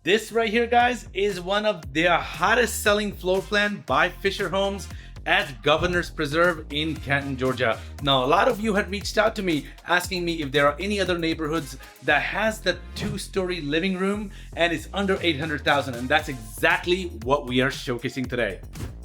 This right here, guys, is one of their hottest selling floor plan by Fischer Homes at Governor's Preserve in Canton, Georgia. Now, a lot of you had reached out to me asking me if there are any other neighborhoods that has the two-story living room and it's under $800,000, and that's exactly what we are showcasing today.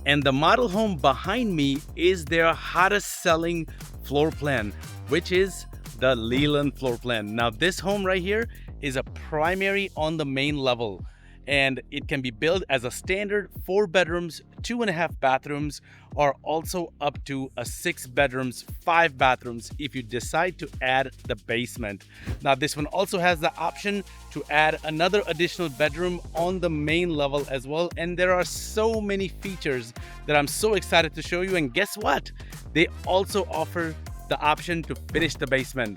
And the model home behind me is their hottest selling floor plan, which is the Leland floor plan. Now, this home right here is a primary on the main level, and it can be built as a standard 4 bedrooms, 2.5 bathrooms, or also up to a 6 bedrooms, 5 bathrooms if you decide to add the basement. Now, this one also has the option to add another additional bedroom on the main level as well. And there are so many features that I'm so excited to show you. And guess what? They also offer the option to finish the basement.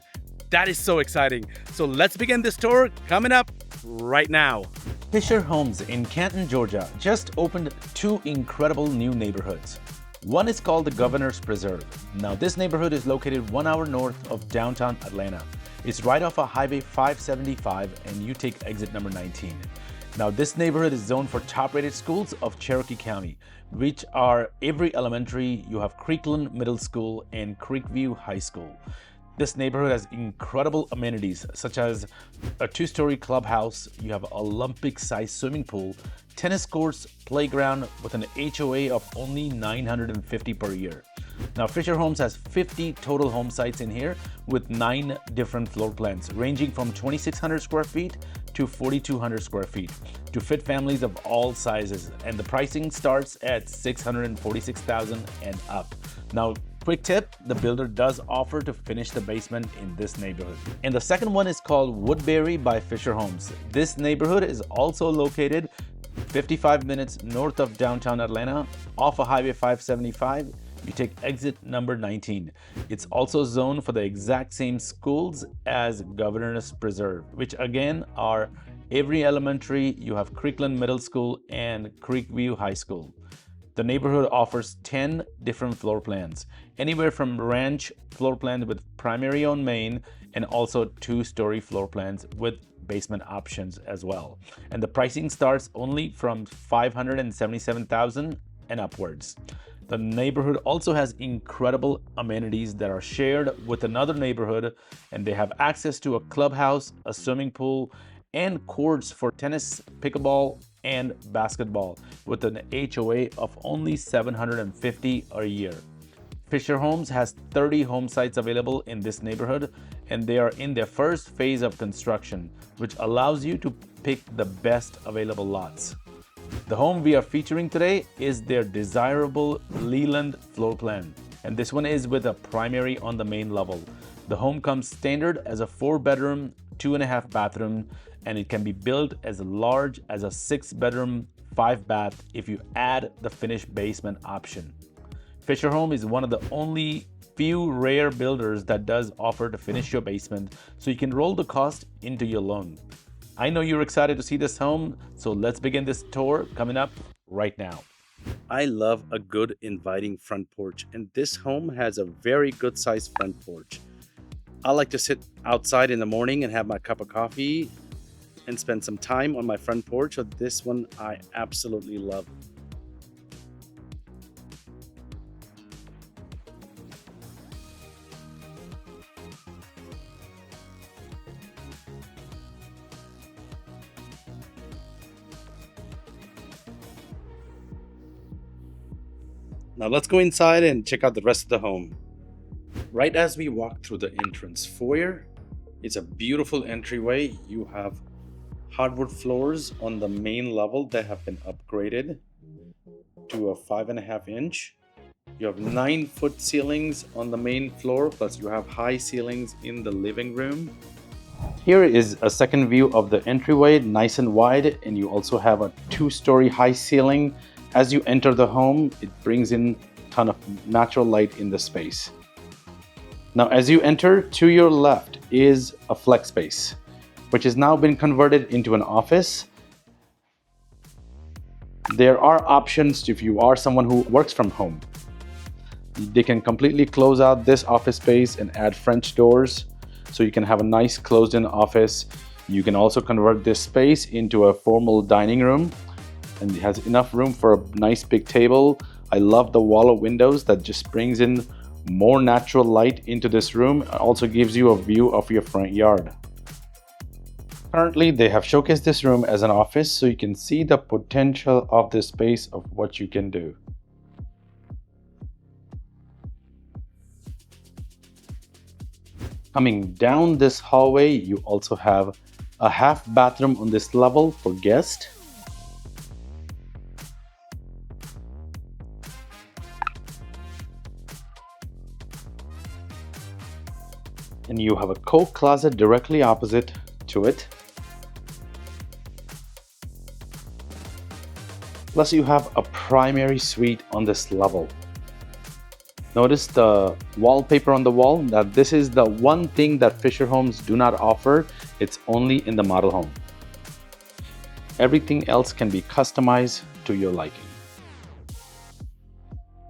That is so exciting. So let's begin this tour coming up right now. Fischer Homes in Canton, Georgia just opened 2 incredible new neighborhoods. One is called the Governor's Preserve. Now, this neighborhood is located 1 hour north of downtown Atlanta. It's right off of Highway 575 and you take exit number 19. Now, this neighborhood is zoned for top-rated schools of Cherokee County, which are Avery Elementary, you have Creekland Middle School, and Creekview High School. This neighborhood has incredible amenities such as a 2-story clubhouse, you have an Olympic-sized swimming pool, tennis courts, playground with an HOA of only $950 per year. Now, Fischer Homes has 50 total home sites in here with 9 different floor plans ranging from 2,600 square feet to 4,200 square feet to fit families of all sizes, and the pricing starts at $646,000 and up. Now, quick tip, the builder does offer to finish the basement in this neighborhood. And the second one is called Woodberry by Fischer Homes. This neighborhood is also located 55 minutes north of downtown Atlanta off of Highway 575. You take exit number 19. It's also zoned for the exact same schools as Governor's Preserve, which again are Avery Elementary, you have Creekland Middle School, and Creekview High School. The neighborhood offers 10 different floor plans, anywhere from ranch floor plans with primary on main and also 2-story floor plans with basement options as well. And the pricing starts only from $577,000 and upwards. The neighborhood also has incredible amenities that are shared with another neighborhood, and they have access to a clubhouse, a swimming pool, and courts for tennis, pickleball, and basketball with an HOA of only $750 a year. Fischer Homes has 30 home sites available in this neighborhood, and they are in their first phase of construction, which allows you to pick the best available lots. The home we are featuring today is their desirable Leland floor plan, and this one is with a primary on the main level. The home comes standard as a 4-bedroom, 2.5 bathroom, and it can be built as large as a 6-bedroom, 5-bath if you add the finished basement option. Fischer Home is one of the only few rare builders that does offer to finish your basement, so you can roll the cost into your loan. I know you're excited to see this home, so let's begin this tour coming up right now. I love a good inviting front porch, and this home has a very good sized front porch. I like to sit outside in the morning and have my cup of coffee and spend some time on my front porch, so this one I absolutely love. Now let's go inside and check out the rest of the home. Right as we walk through the entrance foyer, it's a beautiful entryway. You have hardwood floors on the main level that have been upgraded to a 5.5 inch. You have 9-foot ceilings on the main floor, plus you have high ceilings in the living room. Here is a second view of the entryway, nice and wide, and you also have a 2-story high ceiling. As you enter the home, it brings in a ton of natural light in the space. Now, as you enter, to your left is a flex space, which has now been converted into an office. There are options if you are someone who works from home. They can completely close out this office space and add French doors, so you can have a nice closed-in office. You can also convert this space into a formal dining room, and it has enough room for a nice big table. I love the wall of windows that just brings in more natural light into this room. It also gives you a view of your front yard. Currently, they have showcased this room as an office, so you can see the potential of this space of what you can do. Coming down this hallway, you also have a half bathroom on this level for guests. And you have a coat closet directly opposite to it. Plus you have a primary suite on this level. Notice the wallpaper on the wall. Now this is the one thing that Fischer Homes do not offer. It's only in the model home. Everything else can be customized to your liking.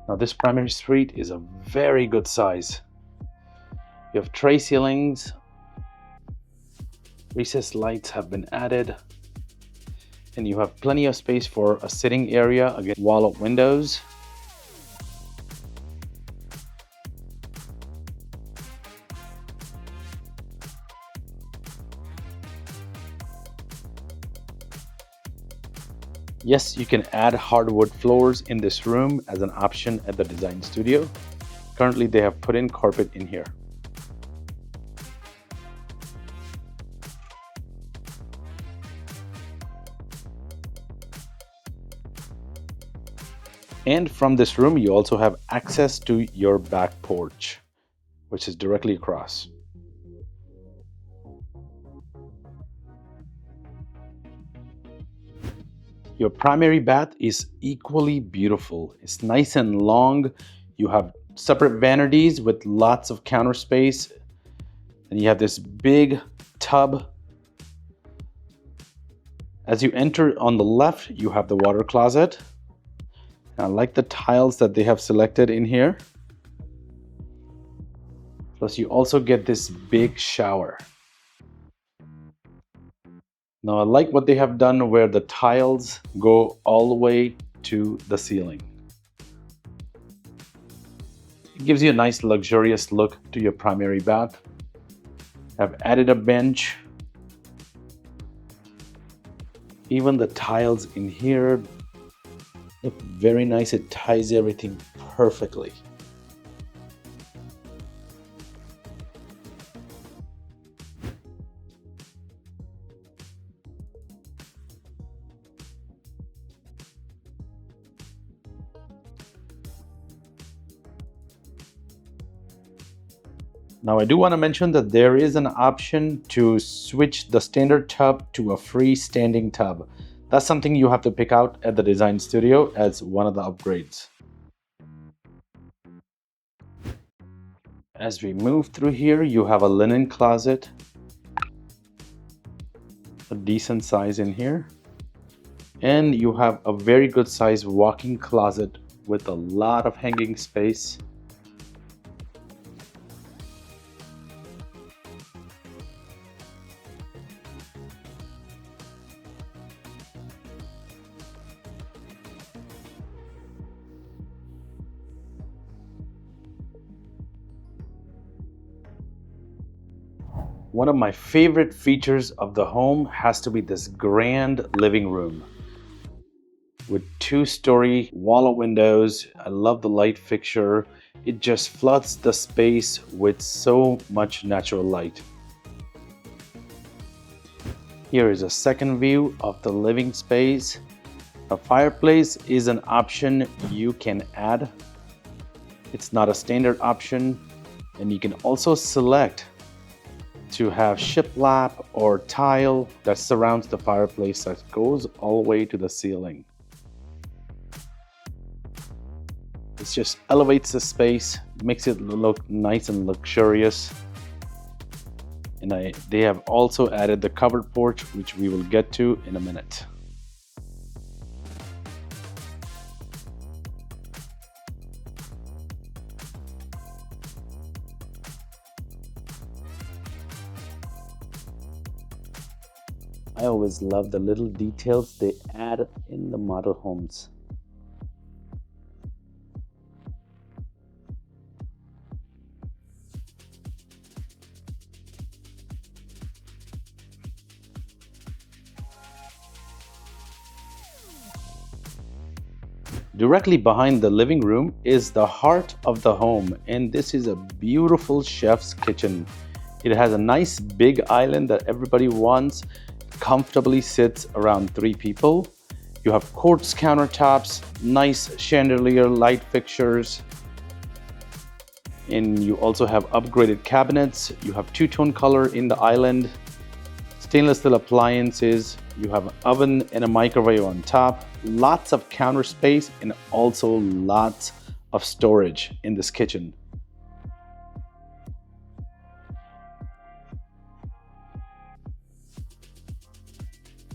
Now this primary suite is a very good size. You have tray ceilings. Recessed lights have been added. And you have plenty of space for a sitting area, again, wall of windows. Yes, you can add hardwood floors in this room as an option at the design studio. Currently, they have put in carpet in here. And from this room, you also have access to your back porch, which is directly across. Your primary bath is equally beautiful. It's nice and long. You have separate vanities with lots of counter space. And you have this big tub. As you enter on the left, you have the water closet. I like the tiles that they have selected in here. Plus you also get this big shower. Now I like what they have done where the tiles go all the way to the ceiling. It gives you a nice luxurious look to your primary bath. I've added a bench. Even the tiles in here look very nice. It ties everything perfectly. Now I do want to mention that there is an option to switch the standard tub to a freestanding tub. That's something you have to pick out at the design studio as one of the upgrades. As we move through here, you have a linen closet, a decent size in here, and you have a very good size walk-in closet with a lot of hanging space. One of my favorite features of the home has to be this grand living room with two-story wall of windows. I love the light fixture. It just floods the space with so much natural light. Here is a second view of the living space. A fireplace is an option you can add. It's not a standard option, and you can also select to have shiplap or tile that surrounds the fireplace that goes all the way to the ceiling. It just elevates the space, makes it look nice and luxurious. And they have also added the covered porch, which we will get to in a minute. always love the little details they add in the model homes. Directly behind the living room is the heart of the home, and this is a beautiful chef's kitchen. It has a nice big island that everybody wants, comfortably sits around 3 people. You have quartz countertops, nice chandelier light fixtures, and you also have upgraded cabinets. You have 2-tone color in the island, stainless steel appliances. You have an oven and a microwave on top, lots of counter space, and also lots of storage in this kitchen.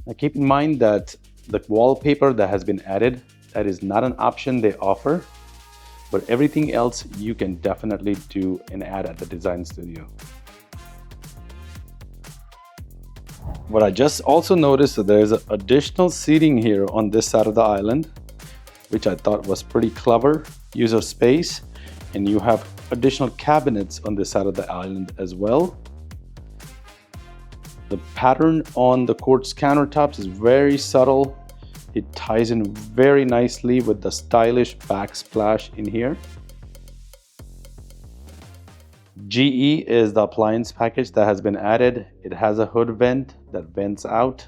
Now keep in mind that the wallpaper that has been added, that is not an option they offer, but everything else you can definitely do and add at the design studio. What I just also noticed that there's additional seating here on this side of the island, which I thought was pretty clever use of space. And you have additional cabinets on this side of the island as well. The pattern on the quartz countertops is very subtle. It ties in very nicely with the stylish backsplash in here. GE is the appliance package that has been added. It has a hood vent that vents out.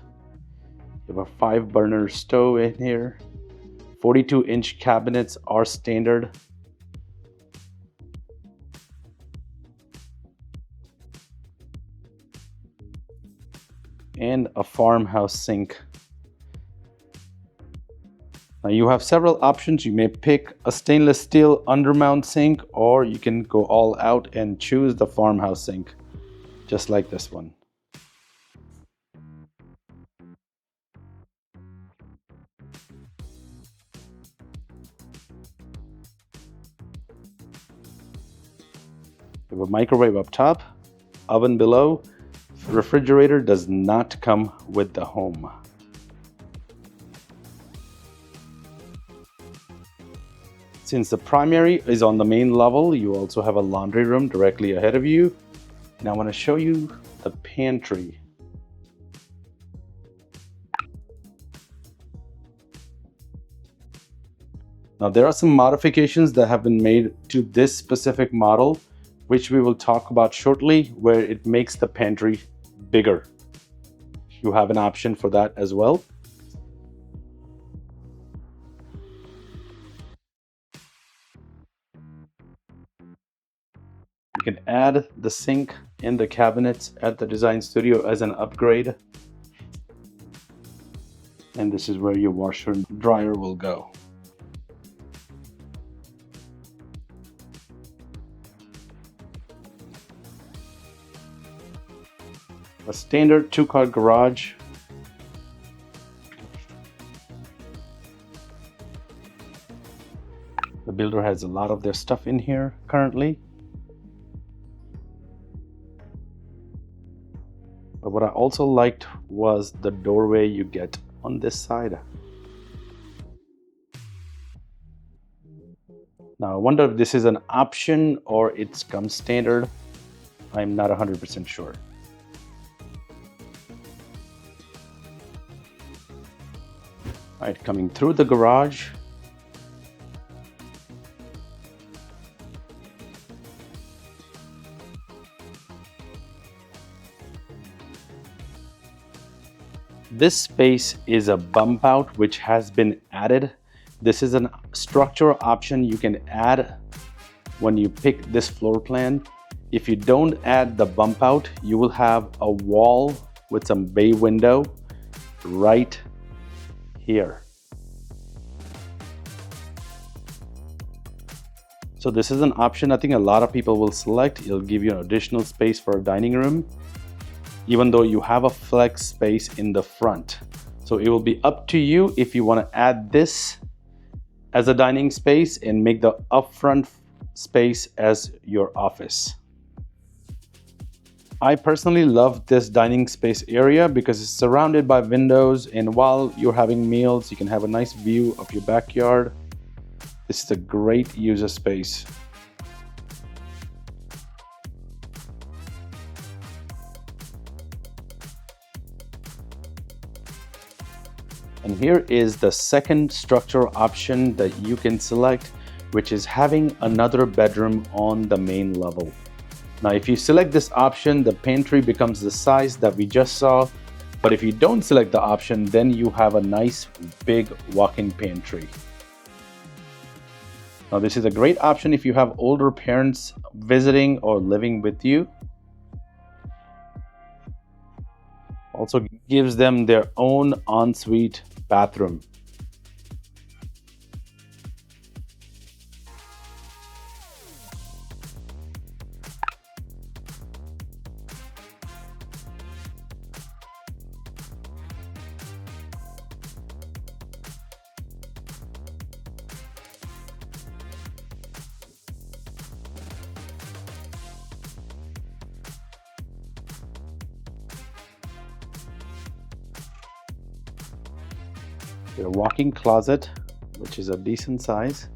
You have a 5-burner stove in here. 42-inch cabinets are standard. And a farmhouse sink. Now you have several options. You may pick a stainless steel undermount sink, or you can go all out and choose the farmhouse sink, just like this one. You have a microwave up top, oven below. Refrigerator does not come with the home. Since the primary is on the main level, you also have a laundry room directly ahead of you. And I want to show you the pantry. Now there are some modifications that have been made to this specific model, which we will talk about shortly, where it makes the pantry bigger. You have an option for that as well. You can add the sink and the cabinets at the design studio as an upgrade. And this is where your washer and dryer will go. A standard 2-car garage. The builder has a lot of their stuff in here currently. But what I also liked was the doorway you get on this side. Now I wonder if this is an option or it's comes standard. I'm not 100% sure. All right, coming through the garage. This space is a bump out which has been added. This is a structural option you can add when you pick this floor plan. If you don't add the bump out, you will have a wall with some bay window right here. So this is an option I think a lot of people will select. It'll give you an additional space for a dining room, even though you have a flex space in the front. So it will be up to you if you want to add this as a dining space and make the upfront space as your office. I personally love this dining space area because it's surrounded by windows, and while you're having meals, you can have a nice view of your backyard. This is a great use of space. And here is the second structural option that you can select, which is having another bedroom on the main level. Now, if you select this option, the pantry becomes the size that we just saw. But if you don't select the option, then you have a nice big walk-in pantry. Now, this is a great option if you have older parents visiting or living with you. Also gives them their own ensuite bathroom. Your walk-in closet, which is a decent size.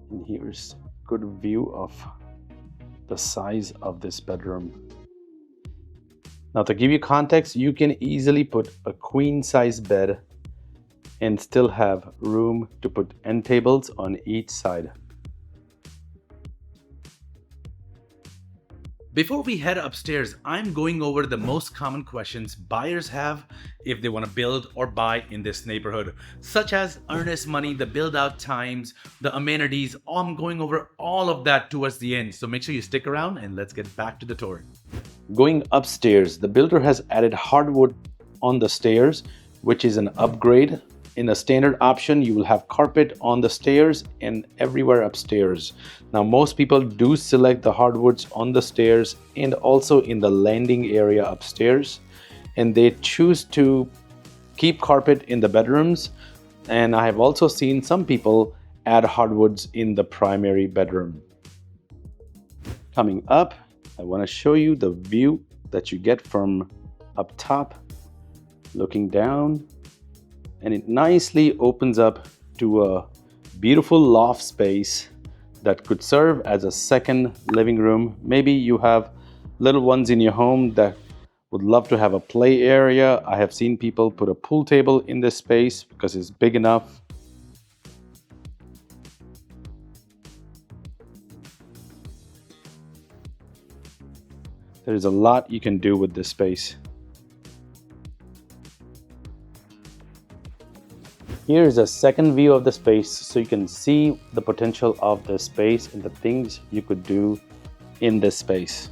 And here's a good view of the size of this bedroom. Now, to give you context, you can easily put a queen size bed and still have room to put end tables on each side. Before we head upstairs, I'm going over the most common questions buyers have if they want to build or buy in this neighborhood, such as earnest money, the build out times, the amenities. I'm going over all of that towards the end, so make sure you stick around and let's get back to the tour. Going upstairs, the builder has added hardwood on the stairs, which is an upgrade. In a standard option, you will have carpet on the stairs and everywhere upstairs. Now, most people do select the hardwoods on the stairs and also in the landing area upstairs, and they choose to keep carpet in the bedrooms. And I have also seen some people add hardwoods in the primary bedroom. Coming up, I want to show you the view that you get from up top, looking down. And it nicely opens up to a beautiful loft space that could serve as a second living room. Maybe you have little ones in your home that would love to have a play area. I have seen people put a pool table in this space because it's big enough. There is a lot you can do with this space. Here is a second view of the space so you can see the potential of the space and the things you could do in this space.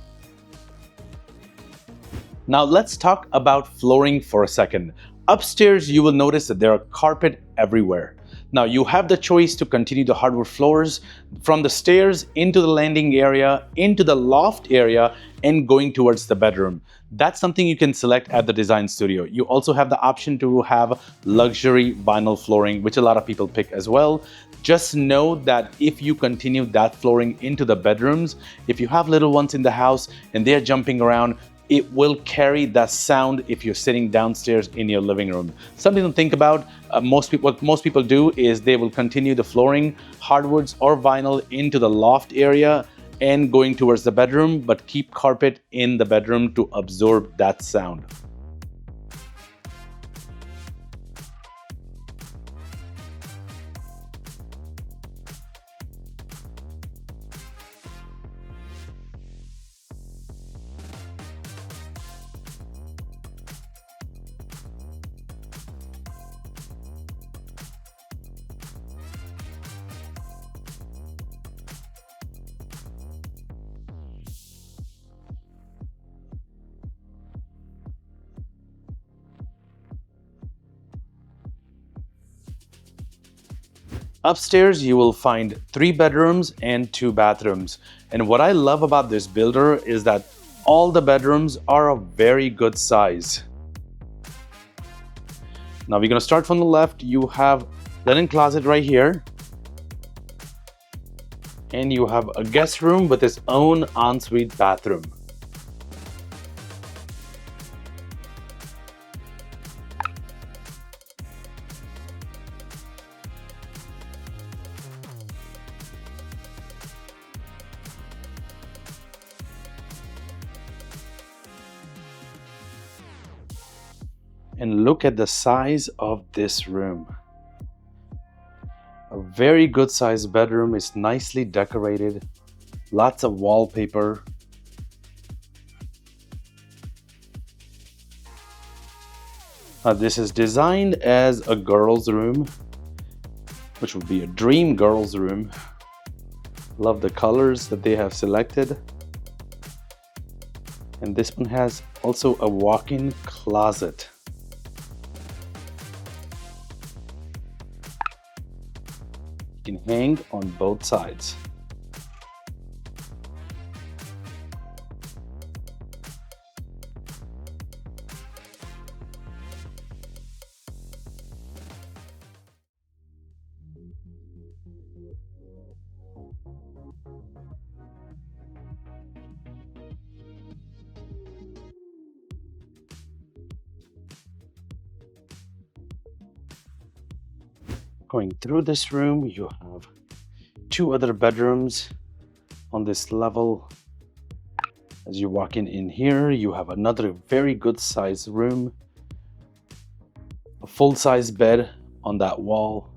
Now let's talk about flooring for a second. Upstairs, you will notice that there are carpet everywhere. Now you have the choice to continue the hardwood floors from the stairs into the landing area, into the loft area, and going towards the bedroom. That's something you can select at the design studio. You also have the option to have luxury vinyl flooring, which a lot of people pick as well. Just know that if you continue that flooring into the bedrooms, if you have little ones in the house and they're jumping around, it will carry that sound if you're sitting downstairs in your living room. Something to think about. What most people do is they will continue the flooring, hardwoods or vinyl into the loft area and going towards the bedroom, but keep carpet in the bedroom to absorb that sound. Upstairs, you will find 3 bedrooms and 2 bathrooms. And what I love about this builder is that all the bedrooms are a very good size. Now we're going to start from the left. You have linen closet right here. And you have a guest room with its own ensuite bathroom. And look at the size of this room. A very good sized bedroom. Is nicely decorated. Lots of wallpaper. This is designed as a girl's room, which would be a dream girl's room. Love the colors that they have selected. And this one has also a walk-in closet. You can hang on both sides. Going through this room, you have two other bedrooms on this level. As you walk in here, you have another very good sized room. A full-size bed on that wall.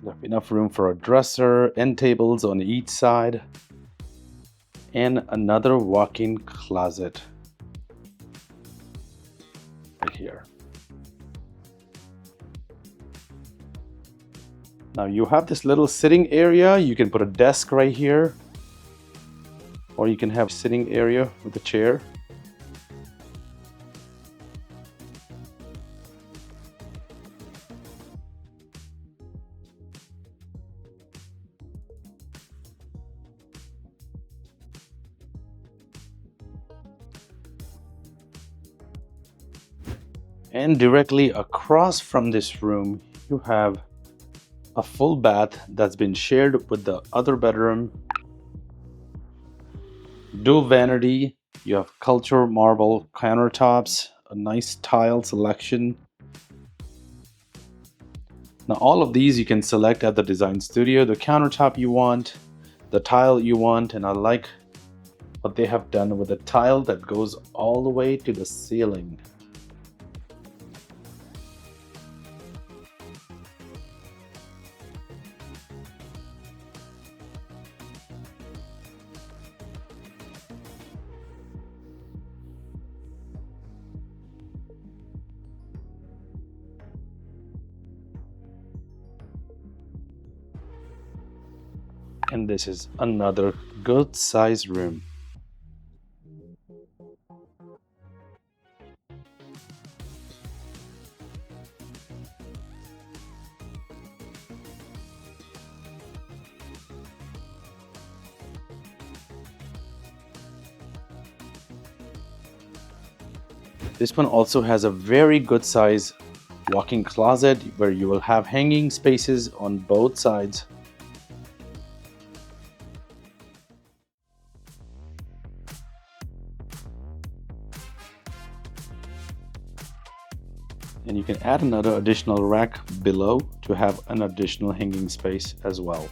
You have enough room for a dresser, end tables on each side, and another walk-in closet right here. Now you have this little sitting area. You can put a desk right here, or you can have a sitting area with a chair. And directly across from this room, you have a full bath that's been shared with the other bedroom. Dual vanity. You have culture marble countertops, a nice tile selection. Now all of these you can select at the design studio, the countertop you want, the tile you want, and I like what they have done with the tile that goes all the way to the ceiling. And this is another good size room. This one also has a very good size walk-in closet where you will have hanging spaces on both sides. And you can add another additional rack below to have an additional hanging space as well.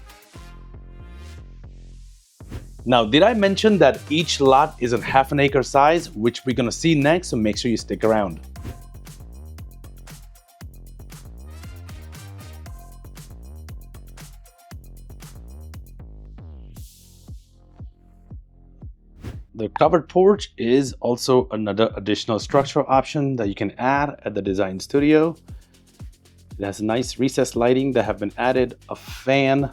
Now, did I mention that each lot is a half an acre size, which we're gonna see next, so make sure you stick around. The covered porch is also another additional structural option that you can add at the design studio. It has nice recessed lighting that have been added, a fan.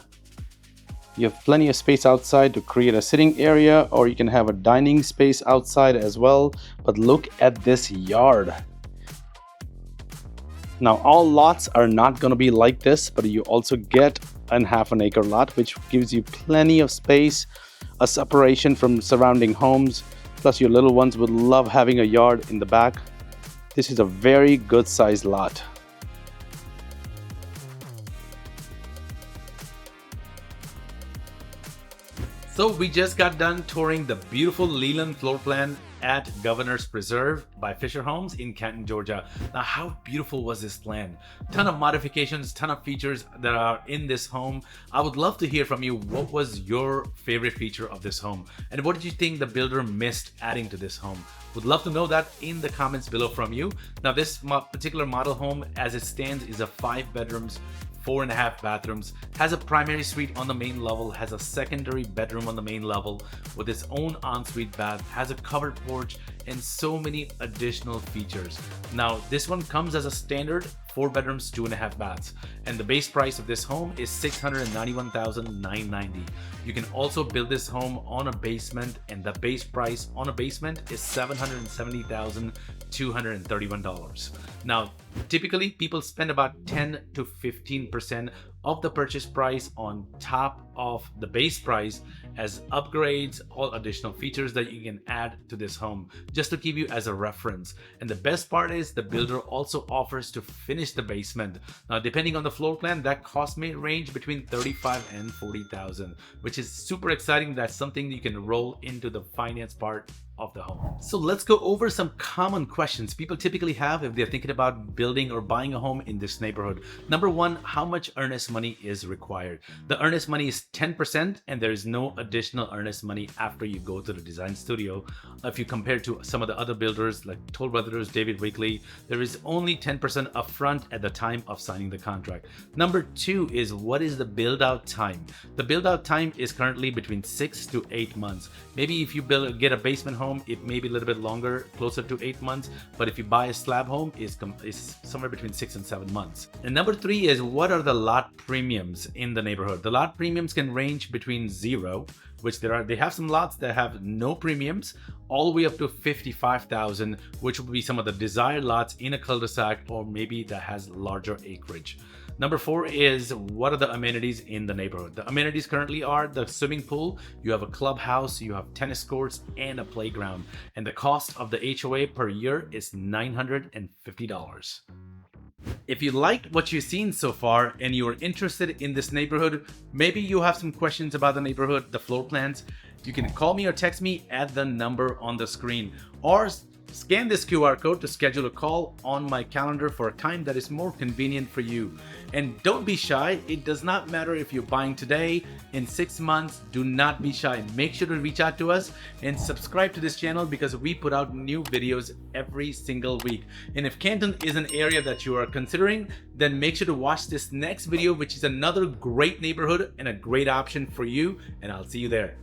You have plenty of space outside to create a sitting area, or you can have a dining space outside as well. But look at this yard. Now, all lots are not going to be like this, but you also get a half an acre lot, which gives you plenty of space, a separation from surrounding homes. Plus, your little ones would love having a yard in the back. This is a very good sized lot. So we just got done touring the beautiful Leland floor plan at Governor's Preserve by Fischer Homes in Canton, Georgia. Now, how beautiful was this plan? Ton of modifications, ton of features that are in this home. I would love to hear from you. What was your favorite feature of this home? And what did you think the builder missed adding to this home? Would love to know that in the comments below from you. Now, this particular model home as it stands is a 5 bedrooms, 4.5 bathrooms, has a primary suite on the main level, has a secondary bedroom on the main level with its own ensuite bath, has a covered porch, and so many additional features. Now, this one comes as a standard 4 bedrooms, 2.5 baths, and the base price of this home is $691,990. You can also build this home on a basement, and the base price on a basement is $770,231. Now, typically people spend about 10 to 15% of the purchase price on top of the base price as upgrades, all additional features that you can add to this home, just to give you as a reference. And the best part is the builder also offers to finish the basement. Now, depending on the floor plan, that cost may range between $35,000 and $40,000, which is super exciting. That's something you can roll into the finance part of the home. So let's go over some common questions people typically have if they're thinking about building or buying a home in this neighborhood. Number one, how much earnest money is required? The earnest money is 10%, and there is no additional earnest money after you go to the design studio. If you compare to some of the other builders like Toll Brothers, David Weekley, there is only 10% upfront at the time of signing the contract. Number two is, what is the build out time? The build out time is currently between 6 to 8 months. Maybe if you get a basement home, it may be a little bit longer, closer to 8 months, but if you buy a slab home, is somewhere between 6 and 7 months. And number three is, what are the lot premiums in the neighborhood? The lot premiums can range between 0, which they have some lots that have no premiums, all the way up to $55,000, which would be some of the desired lots in a cul-de-sac, or maybe that has larger acreage. Number four is, what are the amenities in the neighborhood? The amenities currently are the swimming pool, you have a clubhouse, you have tennis courts, and a playground. And the cost of the HOA per year is $950. If you liked what you've seen so far and you are interested in this neighborhood, maybe you have some questions about the neighborhood, the floor plans, you can call me or text me at the number on the screen, or scan this QR code to schedule a call on my calendar for a time that is more convenient for you. And don't be shy. It does not matter if you're buying today, in 6 months. Do not be shy. Make sure to reach out to us and subscribe to this channel, because we put out new videos every single week. And if Canton is an area that you are considering, then make sure to watch this next video, which is another great neighborhood and a great option for you. And I'll see you there.